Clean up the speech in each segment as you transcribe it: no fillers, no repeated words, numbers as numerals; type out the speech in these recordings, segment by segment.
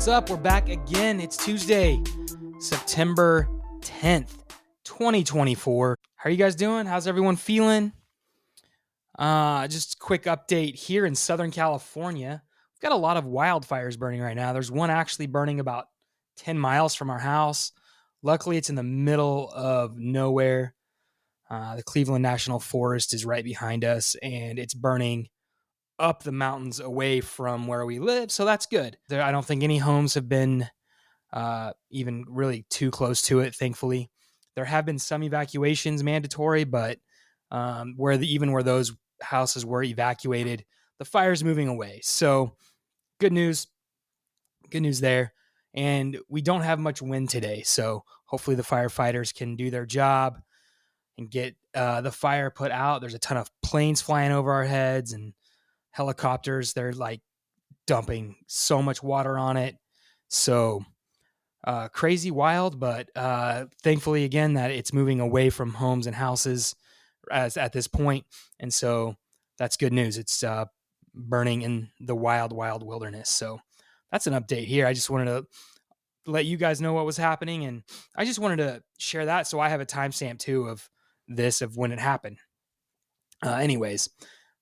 What's up? We're back again. It's Tuesday, September 10th, 2024. How are you guys doing? How's everyone feeling? Just a quick update here in Southern California. We've got a lot of wildfires burning right now. There's one actually burning about 10 miles from our house. Luckily, it's in the middle of nowhere. The Cleveland National Forest is right behind us, and it's burning up the mountains away from where we live, so that's good. I don't think any homes have been even really too close to it, thankfully. There have been some evacuations mandatory, but where those houses were evacuated, the fire's moving away. So good news there. And we don't have much wind today, so hopefully the firefighters can do their job and get the fire put out. There's a ton of planes flying over our heads and helicopters. They're like dumping so much water on it. So crazy wild, but thankfully again that it's moving away from homes and houses at this point. And so that's good news. It's burning in the wild wilderness. So that's an update here. I just wanted to let you guys know what was happening, and I just wanted to share that so I have a timestamp too of when it happened. Anyways,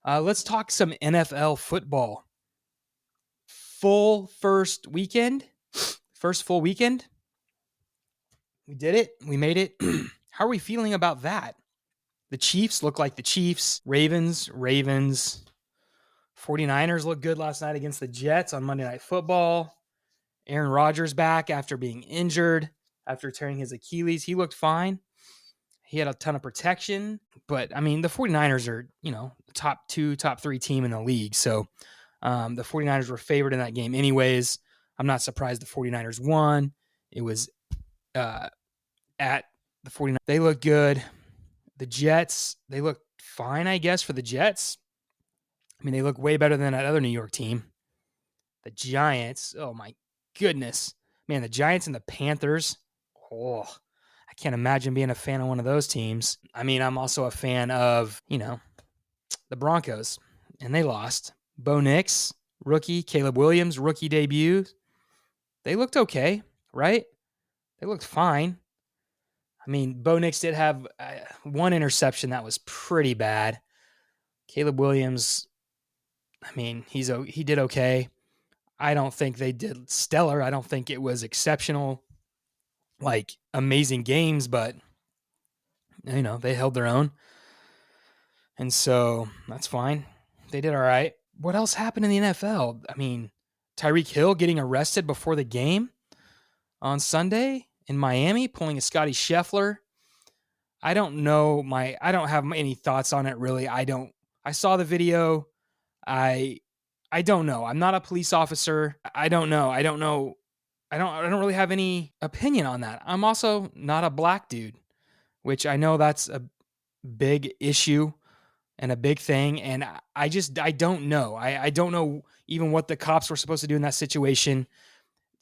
let's talk some NFL football. First full weekend. We did it. We made it. How are we feeling about that? The Chiefs look like the Chiefs. Ravens. 49ers looked good last night against the Jets on Monday Night Football. Aaron Rodgers back after being injured, after tearing his Achilles. He looked fine. He had a ton of protection. But, I mean, the 49ers are, the top 2, top 3 team in the league. So the 49ers were favored in that game anyways. I'm not surprised the 49ers won. It was at the 49ers. They look good. The Jets, they look fine, I guess, for the Jets. I mean, they look way better than that other New York team. The Giants, oh my goodness. Man, the Giants and the Panthers, I can't imagine being a fan of one of those teams. I mean, I'm also a fan of, the Broncos, and they lost. Bo Nix, rookie. Caleb Williams, rookie debut. They looked okay, right? They looked fine. I mean, Bo Nix did have one interception that was pretty bad. Caleb Williams, I mean, he did okay. I don't think they did stellar. I don't think it was exceptional, like amazing games, but they held their own. And so that's fine. They did all right. What else happened in the NFL? I mean, Tyreek Hill getting arrested before the game on Sunday in Miami, pulling a Scotty Scheffler. I don't have any thoughts on it really. I saw the video. I don't know. I'm not a police officer. I don't know. I don't really have any opinion on that. I'm also not a black dude, which I know that's a big issue and a big thing. And I don't know. I don't know even what the cops were supposed to do in that situation.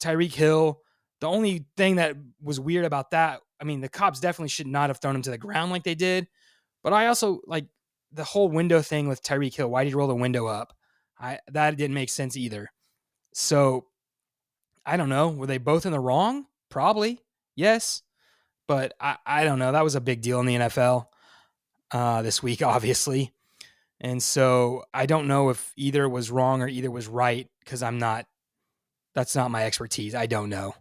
Tyreek Hill, the only thing that was weird about that, I mean, the cops definitely should not have thrown him to the ground like they did. But I also like the whole window thing with Tyreek Hill. Why did he roll the window up? That didn't make sense either. So I don't know. Were they both in the wrong? Probably. Yes. But I don't know. That was a big deal in the NFL this week, obviously. And so I don't know if either was wrong or either was right, because that's not my expertise. I don't know.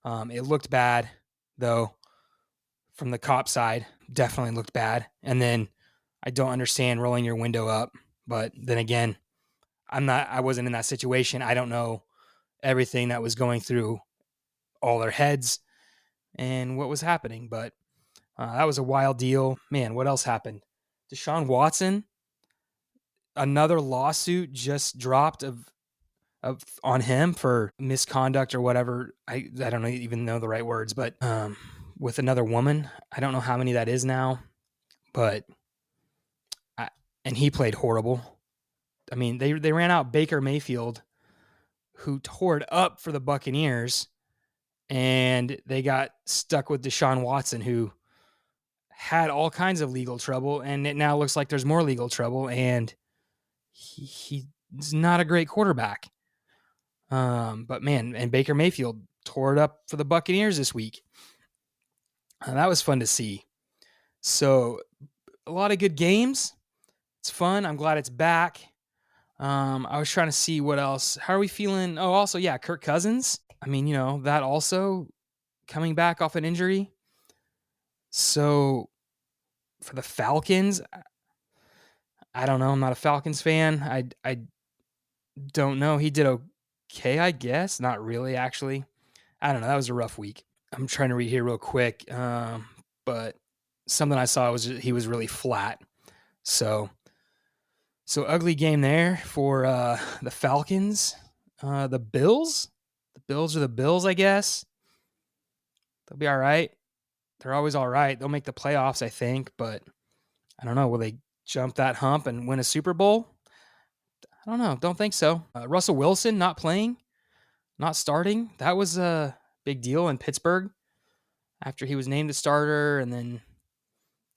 It looked bad, though, from the cop side. Definitely looked bad. And then I don't understand rolling your window up. But then again, I wasn't in that situation. I don't know everything that was going through all their heads and what was happening. But that was a wild deal. Man, what else happened? Deshaun Watson, another lawsuit just dropped on him for misconduct or whatever. I don't even know the right words, but with another woman. I don't know how many that is now, but and he played horrible. I mean, they ran out Baker Mayfield, who tore it up for the Buccaneers, and they got stuck with Deshaun Watson, who had all kinds of legal trouble, and it now looks like there's more legal trouble, and he's not a great quarterback. But man, and Baker Mayfield tore it up for the Buccaneers this week. That was fun to see. So a lot of good games. It's fun. I'm glad it's back. I was trying to see what else. How are we feeling? Oh, also, yeah, Kirk Cousins. I mean, that also coming back off an injury. So for the Falcons, I don't know. I'm not a Falcons fan. I don't know. He did okay, I guess. Not really, actually. I don't know. That was a rough week. I'm trying to read here real quick. But something I saw was he was really flat. So ugly game there for the Falcons. The Bills. The Bills are the Bills, I guess. They'll be all right. They're always all right. They'll make the playoffs, I think, but I don't know. Will they jump that hump and win a Super Bowl? I don't know. Don't think so. Russell Wilson not playing, not starting. That was a big deal in Pittsburgh after he was named a starter, and then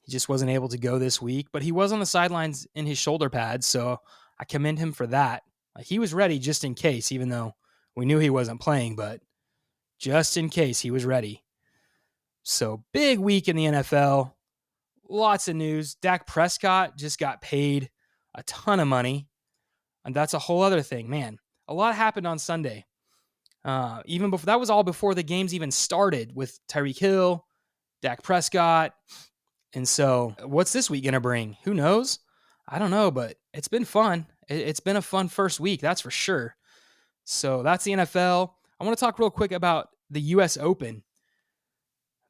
he just wasn't able to go this week. But he was on the sidelines in his shoulder pads, so I commend him for that. He was ready just in case, even though we knew he wasn't playing, but just in case he was ready. So big week in the NFL. Lots of news. Dak Prescott just got paid a ton of money. And that's a whole other thing, man. A lot happened on Sunday. Even before that was all before the games even started with Tyreek Hill, Dak Prescott. And so what's this week going to bring? Who knows? I don't know, but it's been fun. It's been a fun first week, that's for sure. So that's the NFL. I want to talk real quick about the U.S. Open.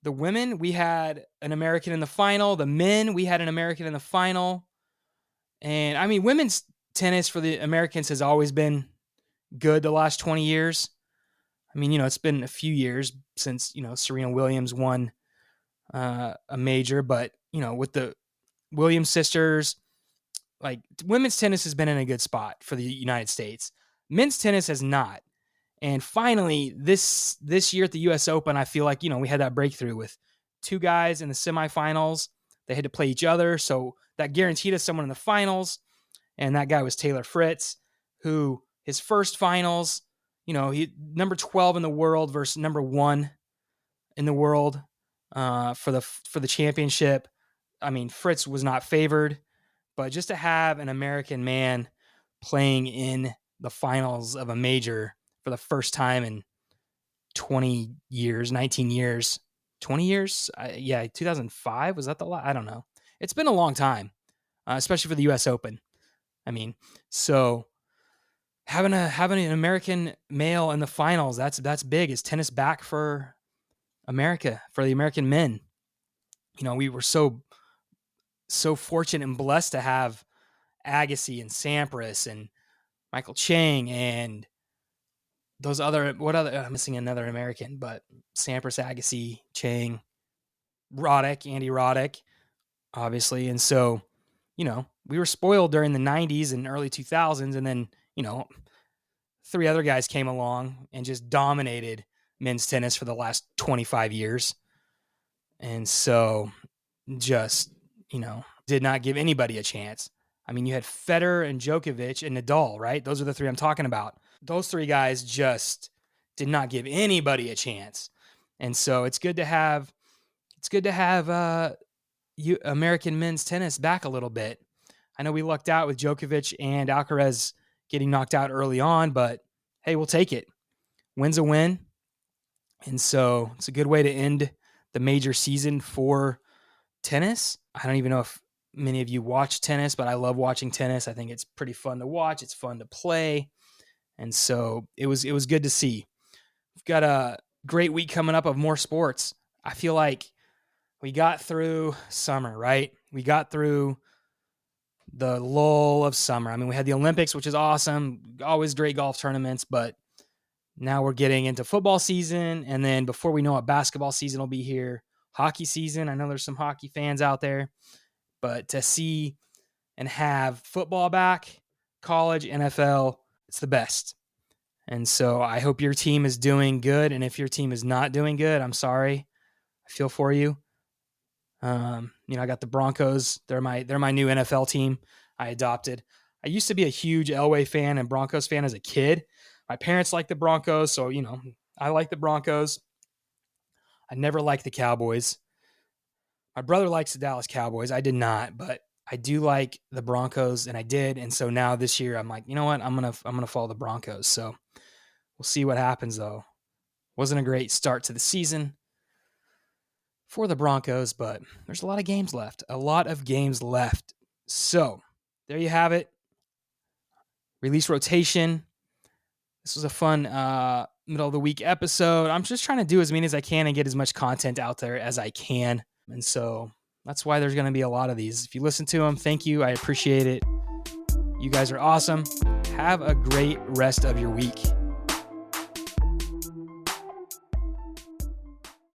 The women, we had an American in the final. The men, we had an American in the final. And I mean, women's tennis for the Americans has always been good the last 20 years. I mean, it's been a few years since, Serena Williams won a major, but, with the Williams sisters, like women's tennis has been in a good spot for the United States. Men's tennis has not. And finally, this year at the U.S. Open, I feel like, we had that breakthrough with two guys in the semifinals. They had to play each other, so that guaranteed us someone in the finals. And that guy was Taylor Fritz, who his first finals, he number 12 in the world versus number 1 in the world for the championship. I mean, Fritz was not favored, but just to have an American man playing in the finals of a major for the first time in 20 years, 19 years, 20 years. 2005. Was that the last? I don't know. It's been a long time, especially for the U.S. Open. I mean, so having an American male in the finals, that's big. Is tennis back for America, for the American men? We were so fortunate and blessed to have Agassi and Sampras and Michael Chang and those other, I'm missing another American, but Sampras, Agassi, Chang, Andy Roddick, obviously. And so, we were spoiled during the 90s and early 2000s. And then, 3 other guys came along and just dominated men's tennis for the last 25 years. And so just, did not give anybody a chance. I mean, you had Federer and Djokovic and Nadal, right? Those are the 3 I'm talking about. Those 3 guys just did not give anybody a chance. And so it's good to have American men's tennis back a little bit. I know we lucked out with Djokovic and Alcaraz getting knocked out early on, but hey, we'll take it. Win's a win. And so it's a good way to end the major season for tennis. I don't even know if many of you watch tennis, but I love watching tennis. I think it's pretty fun to watch. It's fun to play. And so it was good to see. We've got a great week coming up of more sports. I feel like we got through summer, right? We got through the lull of summer. I mean, we had the Olympics, which is awesome. Always great golf tournaments, but now we're getting into football season. And then before we know it, basketball season will be here. Hockey season. I know there's some hockey fans out there, but to see and have football back, college, NFL, it's the best. And so I hope your team is doing good. And if your team is not doing good, I'm sorry. I feel for you. I got the Broncos. They're my new NFL team I adopted. I used to be a huge Elway fan and Broncos fan as a kid, My parents like the Broncos, so, I like the Broncos. I never liked the Cowboys. My brother likes the Dallas Cowboys. I did not, but I do like the Broncos, and I did. And so now this year, I'm like, you know what? I'm gonna follow the Broncos. So we'll see what happens, though. Wasn't a great start to the season for the Broncos, but there's a lot of games left. So there you have it. Release rotation. This was a fun middle of the week episode. I'm just trying to do as many as I can and get as much content out there as I can. And so that's why there's going to be a lot of these. If you listen to them, thank you. I appreciate it. You guys are awesome. Have a great rest of your week.